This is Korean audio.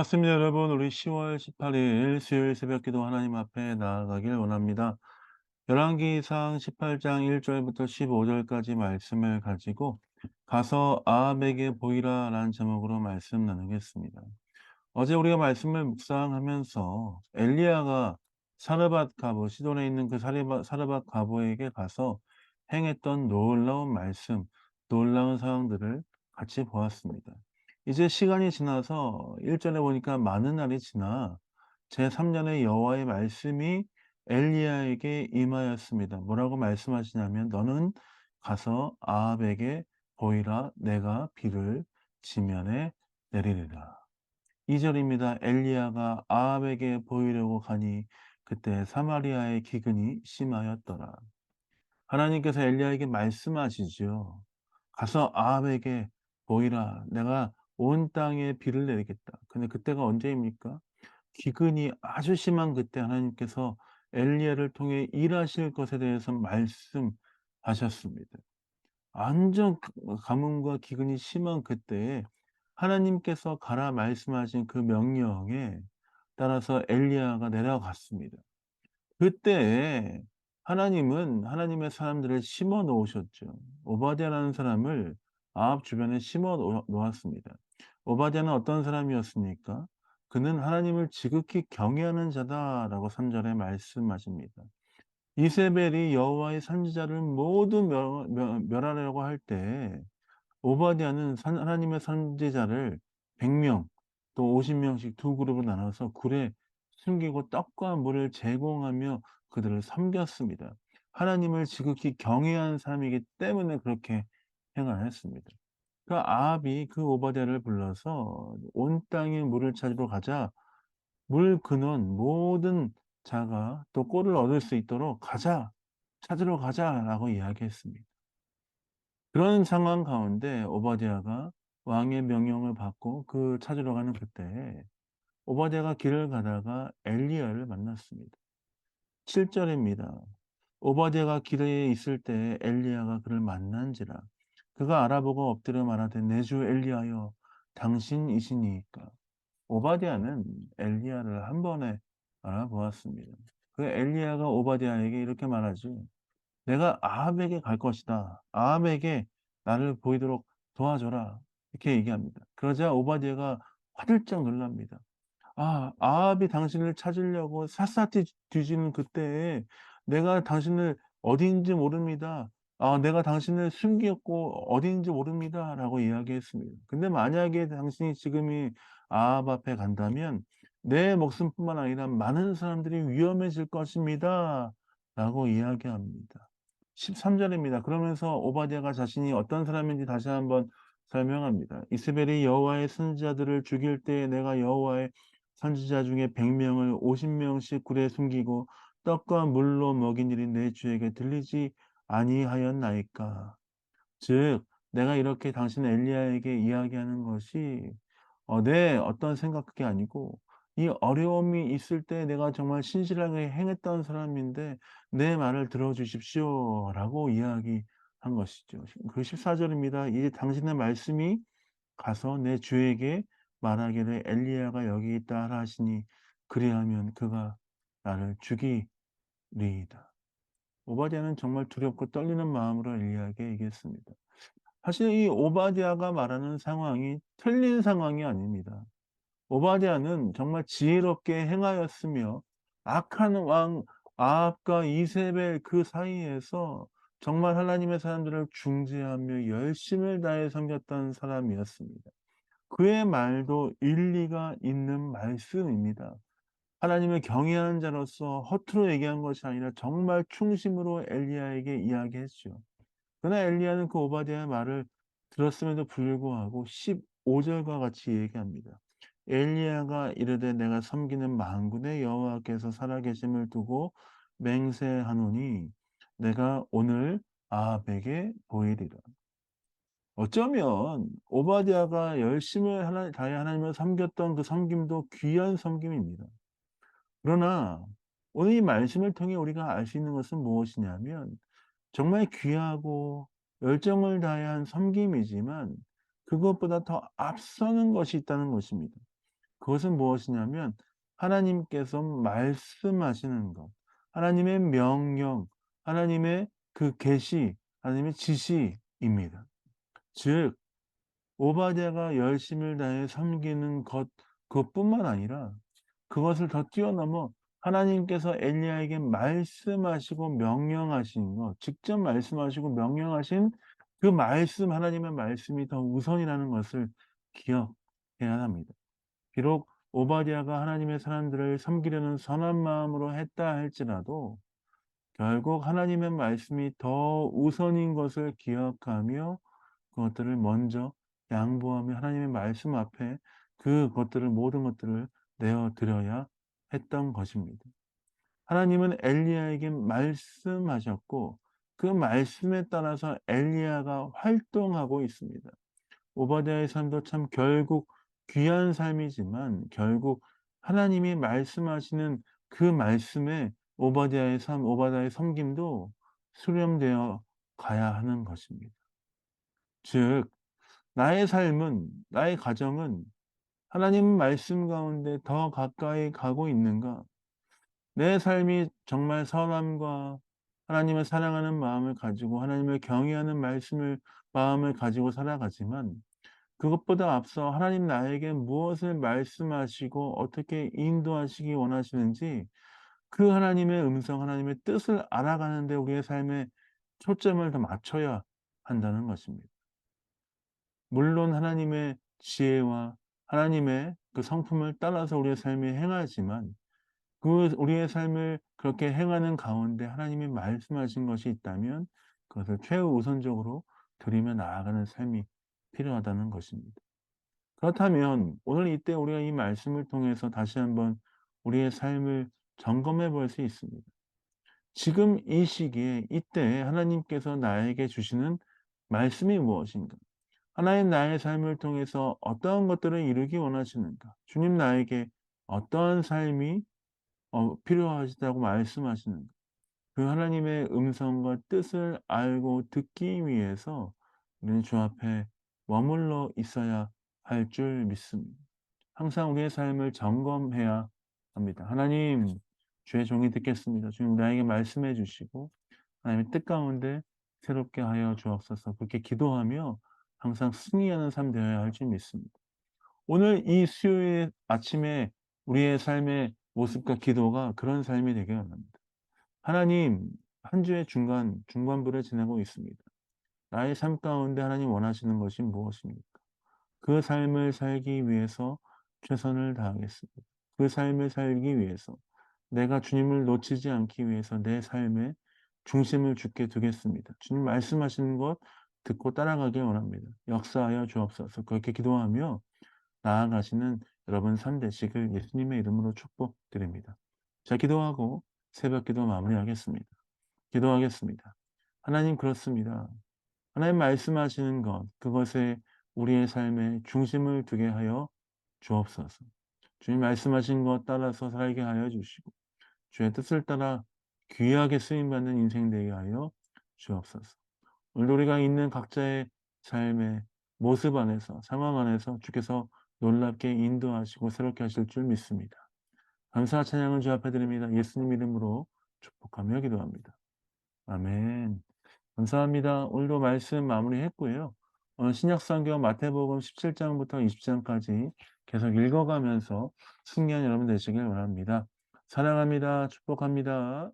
반갑습니다, 여러분. 우리 10월 18일 수요일 새벽기도 하나님 앞에 나아가길 원합니다. 열왕기상 18장 1절부터 15절까지 말씀을 가지고 가서 아합에게 보이라라는 제목으로 말씀 나누겠습니다. 어제 우리가 말씀을 묵상하면서 엘리야가 사르밧 가보, 시돈에 있는 그 사르밧 가보에게 가서 행했던 놀라운 말씀, 놀라운 상황들을 같이 보았습니다. 이제 시간이 지나서 1절에 보니까 많은 날이 지나 제3년의 여호와의 말씀이 엘리야에게 임하였습니다. 뭐라고 말씀하시냐면 너는 가서 아합에게 보이라, 내가 비를 지면에 내리리라. 2절입니다. 엘리야가 아합에게 보이려고 가니 그때 사마리아의 기근이 심하였더라. 하나님께서 엘리야에게 말씀하시죠. 가서 아합에게 보이라. 내가 온 땅에 비를 내리겠다. 근데 그때가 언제입니까? 기근이 아주 심한 그때 하나님께서 엘리야를 통해 일하실 것에 대해서 말씀하셨습니다. 완전 가뭄과 기근이 심한 그때에 하나님께서 가라 말씀하신 그 명령에 따라서 엘리야가 내려갔습니다. 그때에 하나님은 하나님의 사람들을 심어 놓으셨죠. 오바댜라는 사람을 아합 주변에 심어 놓았습니다. 오바댜는 어떤 사람이었습니까? 그는 하나님을 지극히 경외하는 자다라고 3절에 말씀하십니다. 이세벨이 여호와의 선지자를 모두 멸하려고 할 때 오바댜는 하나님의 선지자를 100명 또 50명씩 두 그룹으로 나눠서 굴에 숨기고 떡과 물을 제공하며 그들을 섬겼습니다. 하나님을 지극히 경외한 사람이기 때문에 그렇게 행하였습니다. 그 아합이 그 오바댜를 불러서 온 땅에 물을 찾으러 가자 물 근원 모든 자가 또 꼴을 얻을 수 있도록 "가자. 찾으러 가자."라고 이야기했습니다. 그런 상황 가운데 오바댜가 왕의 명령을 받고 찾으러 가는 그때에 오바댜가 길을 가다가 엘리야를 만났습니다. 7 절입니다. 오바댜가 길에 있을 때 엘리야가 그를 만난지라. 그가 알아보고 엎드려 말하되 "내 주 엘리야여 당신이시니까." 오바댜는 엘리야를 한 번에 알아보았습니다. 그 엘리야가 오바댜에게 이렇게 말하죠. "내가 아합에게 갈 것이다. 아합에게 나를 보이도록 도와줘라." 이렇게 얘기합니다. 그러자 오바댜가 화들짝 놀랍니다. 아합이 당신을 찾으려고 샅샅이 뒤지는 그때에 "내가 당신을 어디인지 모릅니다. 내가 당신을 숨겼고 어디인지 모릅니다."라고 이야기했습니다. 근데 만약에 당신이 지금이 아합 앞에 간다면 "내 목숨뿐만 아니라 많은 사람들이 위험해질 것입니다."라고 이야기합니다. 13 절입니다. 그러면서 오바댜가 자신이 어떤 사람인지 다시 한번 설명합니다. "이스벨이 여호와의 선지자들을 죽일 때에 내가 여호와의 선지자 중에 100명을 50명씩 굴에 숨기고 떡과 물로 먹인 일이 내 주에게 들리지 아니하였나이까." 즉 내가 이렇게 당신 엘리야에게 이야기하는 것이 내 어떤 생각이 아니고 이 어려움이 있을 때 내가 정말 신실하게 행했던 사람인데 "내 말을 들어 주십시오."라고 이야기한 것이죠. 그 14 절입니다. "이제 당신의 말씀이 가서 내 주에게 말하기를 엘리야가 여기 있다 하라 하시니 그리하면 그가 나를 죽이리이다." 오바댜는 정말 두렵고 떨리는 마음으로 엘리야에게 얘기했습니다. 사실 이 오바댜가 말하는 상황이 틀린 상황이 아닙니다. 오바댜는 정말 지혜롭게 행하였으며 악한 왕 아합과 이세벨 그 사이에서 정말 하나님의 사람들을 중재하며 열심을 다해 섬겼던 사람이었습니다. 그의 말도 일리가 있는 말씀입니다. 하나님을 경외하는 자로서 허투루 얘기한 것이 아니라 정말 충심으로 엘리야에게 이야기했죠. 그러나 엘리야는 그 오바댜의 말을 들었음에도 불구하고 15 절과 같이 얘기합니다. 엘리야가 이르되 "내가 섬기는 만군의 여호와께서 살아계심을 두고 맹세하노니 내가 오늘 아합에게 보이리라." 어쩌면 오바댜가 열심을 다해 하나님을 섬겼던 그 섬김도 귀한 섬김입니다. 그러나 오늘 이 말씀을 통해 우리가 알 수 있는 것은 무엇이냐면 정말 귀하고 열정을 다해 한 섬김이지만 그것보다 더 앞서는 것이 있다는 것입니다. 그것은 무엇이냐면 하나님께서 말씀하시는 것, 하나님의 명령, 하나님의 그 계시, 하나님의 지시입니다. 즉 오바댜가 열심을 다해 섬기는 것 그것뿐만 아니라 그것을 더 뛰어넘어 하나님께서 엘리야에게 말씀하시고 명령하신 것, 직접 말씀하시고 명령하신 그 말씀, 하나님의 말씀이 더 우선이라는 것을 기억해야 합니다. 비록 오바댜가 하나님의 사람들을 섬기려는 선한 마음으로 했다 할지라도 결국 하나님의 말씀이 더 우선인 것을 기억하며 그것들을 먼저 양보하며 하나님의 말씀 앞에 그것들을 모든 것들을 내어 드려야 했던 것입니다. 하나님은 엘리야에게 말씀하셨고 그 말씀에 따라서 엘리야가 활동하고 있습니다. 오바댜의 삶도 참 결국 귀한 삶이지만 결국 하나님이 말씀하시는 그 말씀에 오바댜의 삶, 오바댜의 섬김도 수렴되어 가야 하는 것입니다. 즉 나의 삶은, 나의 가정은 하나님 말씀 가운데 더 가까이 가고 있는가? 내 삶이 정말 선함과 하나님을 사랑하는 마음을 가지고 하나님을 경외하는 말씀을 마음을 가지고 살아가지만 그것보다 앞서 하나님 나에게 무엇을 말씀하시고 어떻게 인도하시기 원하시는지 그 하나님의 음성, 하나님의 뜻을 알아가는 데 우리의 삶에 초점을 더 맞춰야 한다는 것입니다. 물론 하나님의 지혜와 하나님의 그 성품을 따라서 우리의 삶에 행하지만 그 우리의 삶을 그렇게 행하는 가운데 하나님이 말씀하신 것이 있다면 그것을 최우선적으로 드리며 나아가는 삶이 필요하다는 것입니다. 그렇다면 오늘 이때 우리가 이 말씀을 통해서 다시 한번 우리의 삶을 점검해 볼 수 있습니다. 지금 이 시기에 이때 하나님께서 나에게 주시는 말씀이 무엇인가? 하나님 나의 삶을 통해서 어떠한 것들을 이루기 원하시는가? 주님 나에게 어떠한 삶이 필요하시다고 말씀하시는가? 그 하나님의 음성과 뜻을 알고 듣기 위해서 우리는 주 앞에 머물러 있어야 할 줄 믿습니다. 항상 우리의 삶을 점검해야 합니다. 하나님, 주의 종이 듣겠습니다. 주님 나에게 말씀해 주시고 하나님의 뜻 가운데 새롭게 하여 주옵소서. 그렇게 기도하며 항상 승리하는 삶 되어야 할 줄 믿습니다. 오늘 이 수요일 아침에 우리의 삶의 모습과 기도가 그런 삶이 되기 원합니다. 하나님, 한 주의 중반부를 지나고 있습니다. 나의 삶 가운데 하나님 원하시는 것이 무엇입니까? 그 삶을 살기 위해서 최선을 다하겠습니다. 그 삶을 살기 위해서 내가 주님을 놓치지 않기 위해서 내 삶에 중심을 주께 두겠습니다. 주님 말씀하시는 것 듣고 따라가길 원합니다. 역사하여 주옵소서. 그렇게 기도하며 나아가시는 여러분 삶 되시길 예수님의 이름으로 축복드립니다. 자, 기도하고 새벽 기도 마무리하겠습니다. 기도하겠습니다. 하나님 그렇습니다. 하나님 말씀하시는 것, 그것에 우리의 삶에 중심을 두게 하여 주옵소서. 주님 말씀하신 것 따라서 살게 하여 주시고 주의 뜻을 따라 귀하게 쓰임받는 인생 되게 하여 주옵소서. 오늘 우리가 있는 각자의 삶의 모습 안에서 상황 안에서 주께서 놀랍게 인도하시고 새롭게 하실 줄 믿습니다. 감사와 찬양을 주 앞에 드립니다. 예수님 이름으로 축복하며 기도합니다. 아멘. 감사합니다. 오늘도 말씀 마무리했고요. 신약성경 마태복음 17장부터 20장까지 계속 읽어가면서 승리한 여러분 되시길 바랍니다. 사랑합니다. 축복합니다.